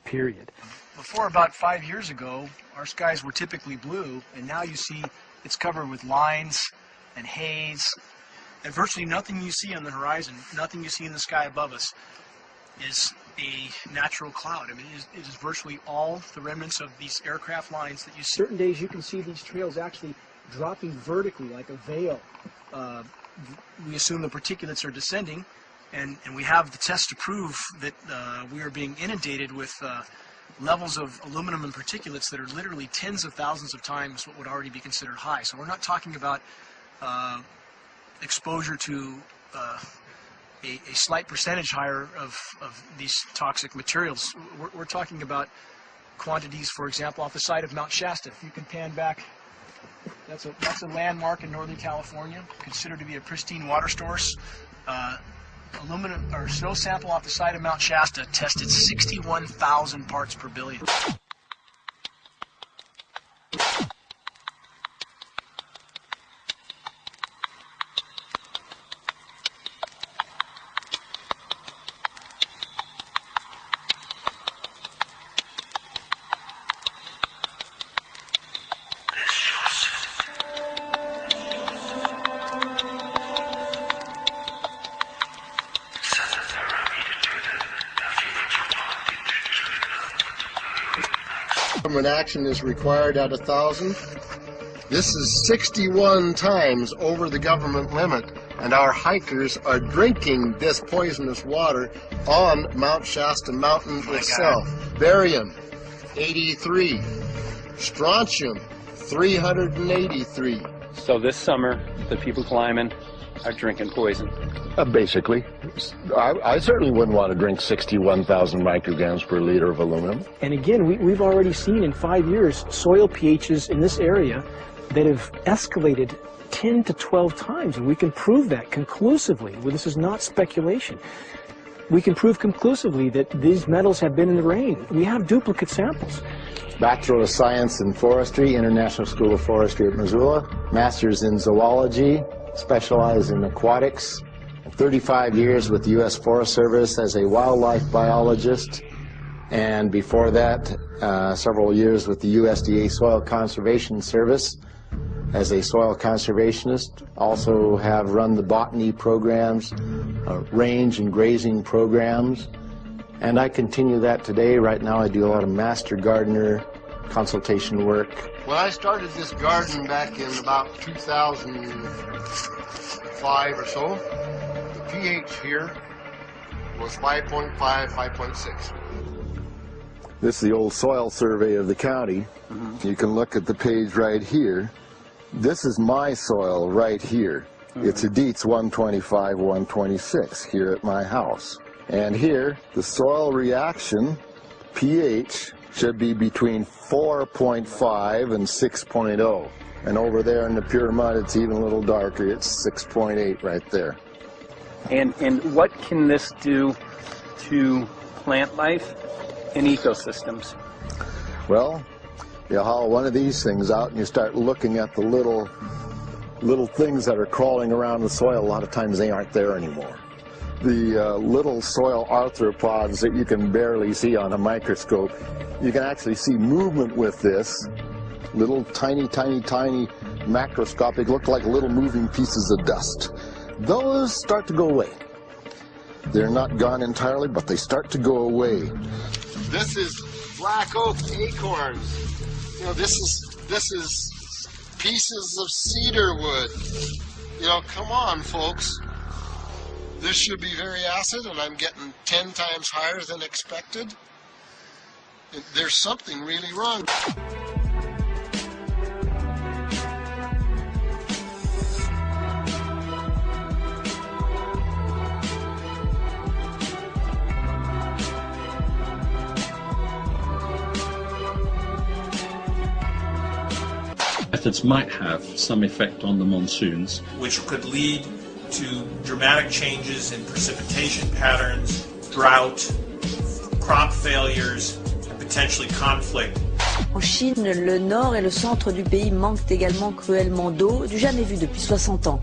period. Before about 5 years ago, our skies were typically blue, and now you see it's covered with lines and haze, and virtually nothing you see on the horizon, nothing you see in the sky above us is a natural cloud. I mean, it is virtually all the remnants of these aircraft lines that you see. Certain days you can see these trails actually dropping vertically like a veil. We assume the particulates are descending, and we have the test to prove that we are being inundated with levels of aluminum and particulates that are literally tens of thousands of times what would already be considered high. So we're not talking about exposure to a slight percentage higher of these toxic materials. We're talking about quantities, for example, off the side of Mount Shasta. If you can pan back, that's a landmark in Northern California, considered to be a pristine water source. Aluminum or snow sample off the side of Mount Shasta tested 61,000 parts per billion. Government action is required at 1,000. This is 61 times over the government limit, and our hikers are drinking this poisonous water on Mount Shasta Mountain itself. Barium, 83. Strontium, 383. So this summer, the people climbing are drinking poison. Basically. I certainly wouldn't want to drink 61,000 micrograms per liter of aluminum. And again, we've already seen in 5 years soil pHs in this area that have escalated 10 to 12 times, and we can prove that conclusively. Well, this is not speculation. We can prove conclusively that these metals have been in the rain. We have duplicate samples. Bachelor of Science in Forestry, International School of Forestry at Missoula. Master's in Zoology, specialized in aquatics. 35 years with the U.S. Forest Service as a wildlife biologist, and before that, several years with the USDA Soil Conservation Service as a soil conservationist. Also have run the botany programs, range and grazing programs, and I continue that today. Right now I do a lot of master gardener consultation work. When I started this garden back in about 2005 or so, pH here was 5.5, 5.6. This is the old soil survey of the county. You can look at the page right here. This is my soil right here. It's a Dietz 125, 126 here at my house. And here, the soil reaction pH should be between 4.5 and 6.0. And over there in the pure mud, it's even a little darker. It's 6.8 right there. And what can this do to plant life and ecosystems? Well, you haul one of these things out and you start looking at the little things that are crawling around the soil. A lot of times they aren't there anymore. The little soil arthropods that you can barely see on a microscope, you can actually see movement with this. Little tiny macroscopic, look like little moving pieces of dust. Those start to go away. They're not gone entirely, but they start to go away. This is black oak acorns. You know, this is pieces of cedar wood. You know, come on, folks. This should be very acid, and I'm getting 10 times higher than expected. There's something really wrong. Methods might have some effect on the monsoons, which could lead to dramatic changes in precipitation patterns, drought, crop failures, and potentially conflict. En Chine, le nord et le centre du pays manquent également cruellement d'eau, du jamais vu depuis 60 ans.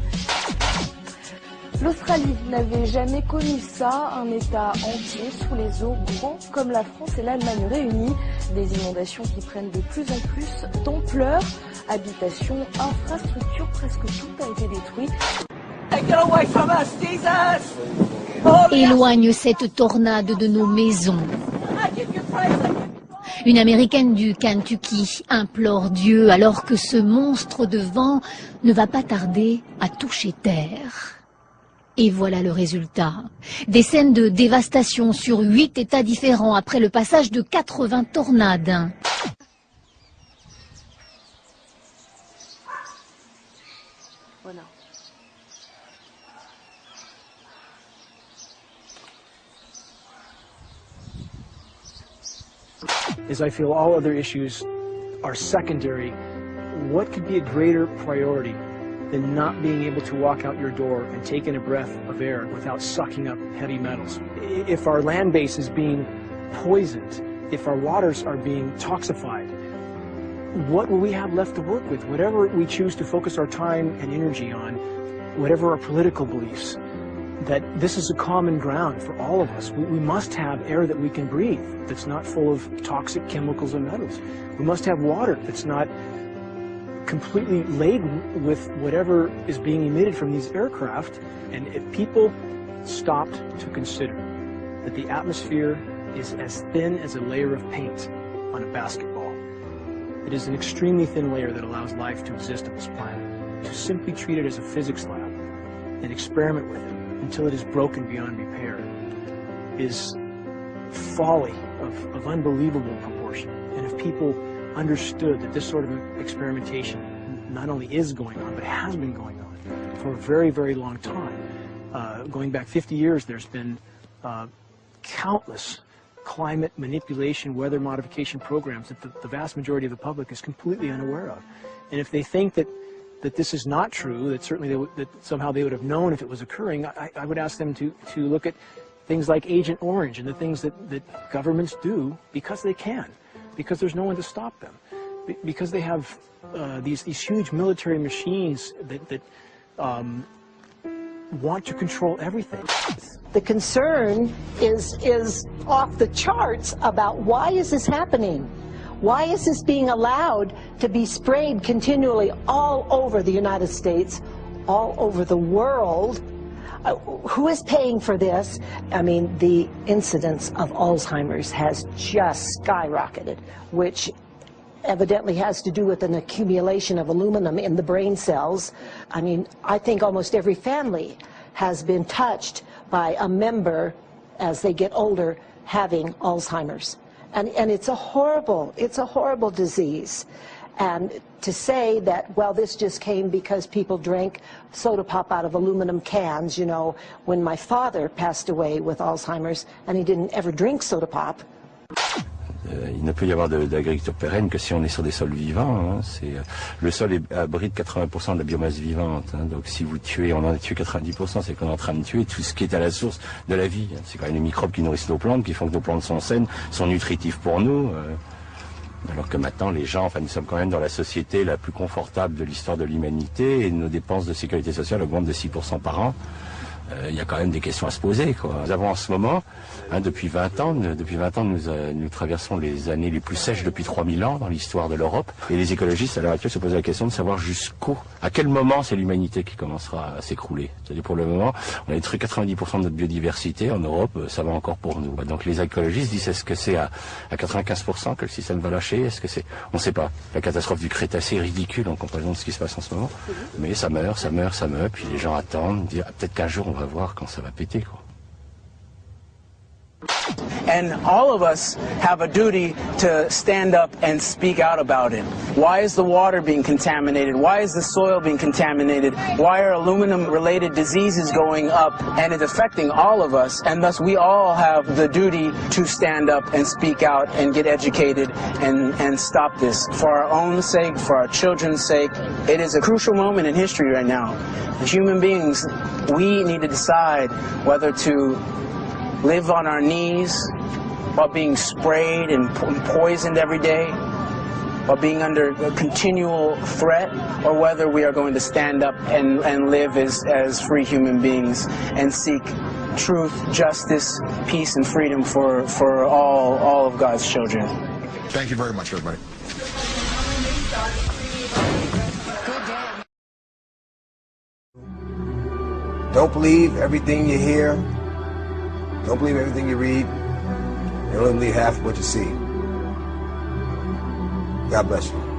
L'Australie n'avait jamais connu ça, un État entier sous les eaux, gros comme la France et l'Allemagne réunies. Des inondations qui prennent de plus en plus d'ampleur. Habitations, infrastructures, presque tout a été détruit. Éloigne cette tornade de nos maisons. Une Américaine du Kentucky implore Dieu alors que ce monstre de vent ne va pas tarder à toucher terre. Et voilà le résultat. Des scènes de dévastation sur 8 États différents après le passage de 80 tornades. Voilà. As I feel all other issues are secondary, what could be a greater priority than not being able to walk out your door and take in a breath of air without sucking up heavy metals? If our land base is being poisoned, if our waters are being toxified, what will we have left to work with? Whatever we choose to focus our time and energy on, whatever our political beliefs, that this is a common ground for all of us. We must have air that we can breathe that's not full of toxic chemicals and metals. We must have water that's not completely laden with whatever is being emitted from these aircraft. And if people stopped to consider that the atmosphere is as thin as a layer of paint on a basketball, it is an extremely thin layer that allows life to exist on this planet. To simply treat it as a physics lab and experiment with it until it is broken beyond repair is folly of unbelievable proportion. And if people understood that this sort of experimentation not only is going on, but has been going on for a very, very long time. Going back 50 years, there's been countless climate manipulation, weather modification programs that the vast majority of the public is completely unaware of. And if they think that this is not true, that certainly that somehow they would have known if it was occurring, I would ask them to look at things like Agent Orange and the things that governments do because they can, because there's no one to stop them, because they have these huge military machines that want to control everything. The concern is off the charts about why is this happening? Why is this being allowed to be sprayed continually all over the United States, all over the world? Who is paying for this? I mean, the incidence of Alzheimer's has just skyrocketed, which evidently has to do with an accumulation of aluminum in the brain cells. I mean, I think almost every family has been touched by a member as they get older having Alzheimer's. And it's a horrible disease. And to say that, well, this just came because people drank soda pop out of aluminum cans, you know, when my father passed away with Alzheimer's and he didn't ever drink soda pop. Il ne peut y avoir d'agriculture pérenne que si on est sur des sols vivants. Hein. Le sol abrite 80% de la biomasse vivante. Hein. Donc si vous tuez, on en a tué 90%, c'est qu'on est en train de tuer tout ce qui est à la source de la vie. Hein. C'est quand même les microbes qui nourrissent nos plantes, qui font que nos plantes sont saines, sont nutritifs pour nous. Alors que maintenant, les gens, enfin, nous sommes quand même dans la société la plus confortable de l'histoire de l'humanité et nos dépenses de sécurité sociale augmentent de 6% par an. Il y a quand même des questions à se poser, quoi. Nous avons en ce moment, hein, depuis 20 ans, nous traversons les années les plus sèches depuis 3000 ans dans l'histoire de l'Europe. Et les écologistes, à l'heure actuelle, se posent la question de savoir à quel moment c'est l'humanité qui commencera à s'écrouler. C'est-à-dire, pour le moment, on a détruit 90% de notre biodiversité. En Europe, ça va encore pour nous. Donc les écologistes disent, est-ce que c'est à 95% que le système va lâcher? Est-ce que c'est... On ne sait pas. La catastrophe du Crétacé est ridicule en comparaison de ce qui se passe en ce moment. Mais ça meurt. Puis les gens attendent, disent, peut-être qu'un jour on va voir quand ça va péter, quoi. And all of us have a duty to stand up and speak out about it. Why is the water being contaminated? Why is the soil being contaminated? Why are aluminum-related diseases going up? And it's affecting all of us, and thus we all have the duty to stand up and speak out and get educated and stop this. For our own sake, for our children's sake, it is a crucial moment in history right now. As human beings, we need to decide whether to live on our knees while being sprayed and poisoned every day, while being under a continual threat, or whether we are going to stand up and live as free human beings and seek truth, justice, peace, and freedom for all of God's children. Thank you very much, everybody. Don't believe everything you hear. Don't believe everything you read. And only believe half of what you see. God bless you.